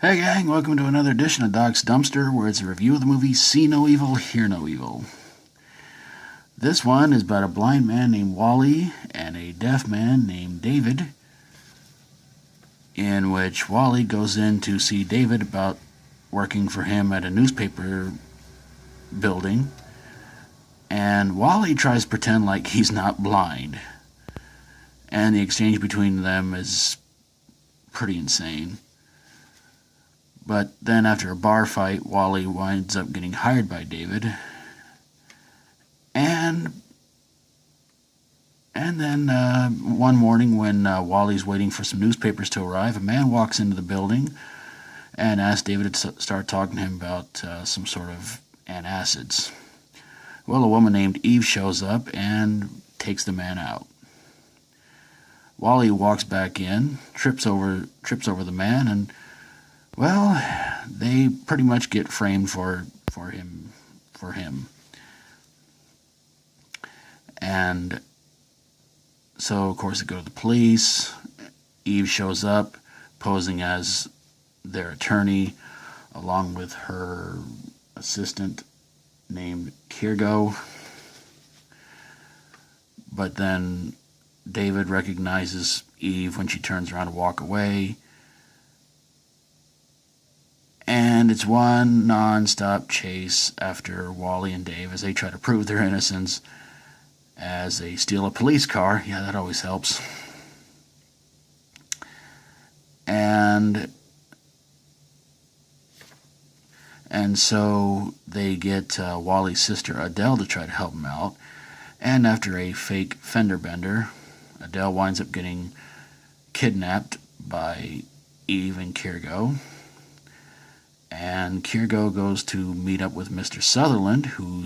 Hey gang, welcome to another edition of Doc's Dumpster, where it's a review of the movie See No Evil, Hear No Evil. This one is about a blind man named Wally and a deaf man named David, in which Wally goes in to see David about working for him at a newspaper building, and Wally tries to pretend like he's not blind, and the exchange between them is pretty insane. But then after a bar fight, Wally winds up getting hired by David. And then one morning when Wally's waiting for some newspapers to arrive, a man walks into the building and asks David to start talking to him about some sort of antacids. Well, a woman named Eve shows up and takes the man out. Wally walks back in, trips over the man, and well, they pretty much get framed for him. And so, of course, they go to the police. Eve shows up, posing as their attorney, along with her assistant named Kirgo. But then David recognizes Eve when she turns around to walk away. And it's one non-stop chase after Wally and Dave as they try to prove their innocence as they steal a police car. Yeah, that always helps. And so they get Wally's sister Adele to try to help him out. And after a fake fender bender, Adele winds up getting kidnapped by Eve and Kirgo. And Kirgo goes to meet up with Mr. Sutherland, who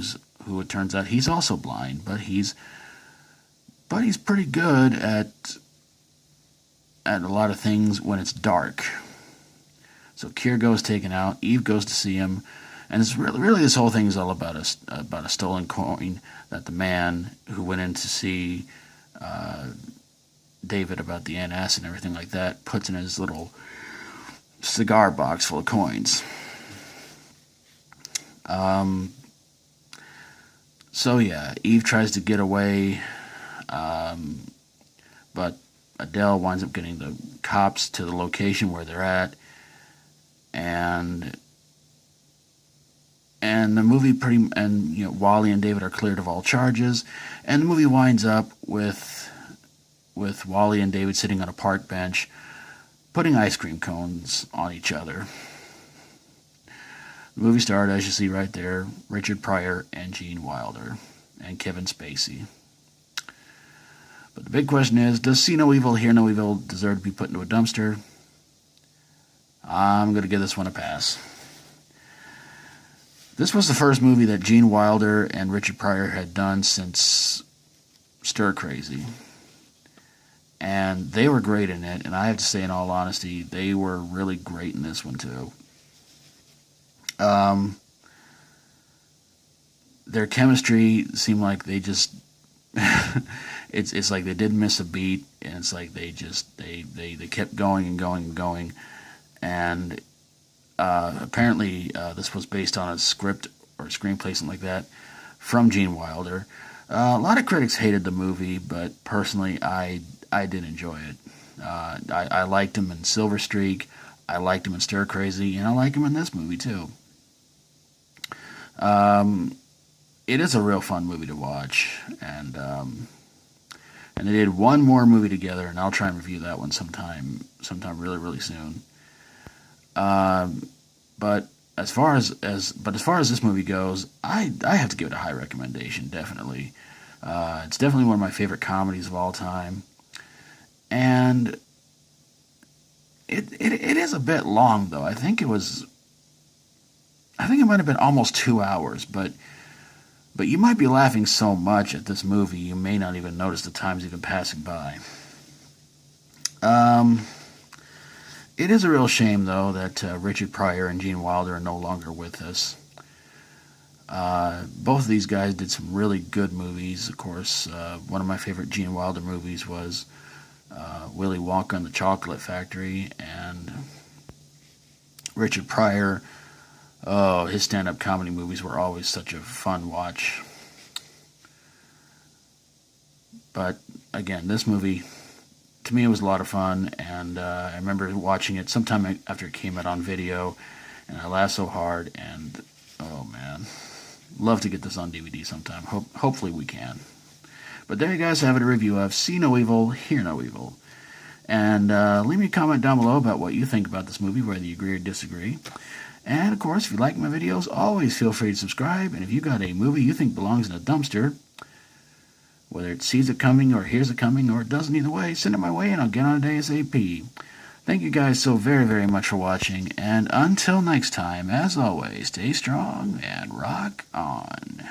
it turns out he's also blind, but he's pretty good at a lot of things when it's dark. So Kirgo's taken out, Eve goes to see him, and it's really this whole thing is all about a stolen coin that the man who went in to see David about the antacid and everything like that puts in his little cigar box full of coins. So yeah, Eve tries to get away, but Adele winds up getting the cops to the location where they're at, and the movie Wally and David are cleared of all charges, and the movie winds up with Wally and David sitting on a park bench, putting ice cream cones on each other. The movie starred, as you see right there, Richard Pryor and Gene Wilder and Kevin Spacey. But the big question is, does See No Evil, Hear No Evil deserve to be put into a dumpster? I'm going to give this one a pass. This was the first movie that Gene Wilder and Richard Pryor had done since Stir Crazy. And they were great in it, and I have to say, in all honesty, they were really great in this one too. Their chemistry seemed like they just it's like they didn't miss a beat, and it's like they kept going and going and going. And apparently this was based on a script or a screenplay, something like that, from Gene Wilder. A lot of critics hated the movie, but personally I did enjoy it. I liked him in Silver Streak, I liked him in Stir Crazy, and I like him in this movie too. It is a real fun movie to watch, and they did one more movie together, and I'll try and review that one sometime really soon. But as far as this movie goes, I have to give it a high recommendation, definitely. It's definitely one of my favorite comedies of all time, and it is a bit long though. I think it might have been almost 2 hours, but you might be laughing so much at this movie you may not even notice the time's even passing by. It is a real shame, though, that Richard Pryor and Gene Wilder are no longer with us. Both of these guys did some really good movies. Of course, one of my favorite Gene Wilder movies was Willy Wonka and the Chocolate Factory, and Richard Pryor. Oh, his stand-up comedy movies were always such a fun watch. But again, this movie, to me, it was a lot of fun, and I remember watching it sometime after it came out on video, and I laughed so hard, and oh man, love to get this on DVD sometime. Hopefully we can. But there you guys have it, a review of See No Evil, Hear No Evil. And leave me a comment down below about what you think about this movie, whether you agree or disagree. And of course, if you like my videos, always feel free to subscribe. And if you got a movie you think belongs in a dumpster, whether it sees it coming or hears it coming or it doesn't either way, send it my way and I'll get on it ASAP. Thank you guys so very, very much for watching. And until next time, as always, stay strong and rock on.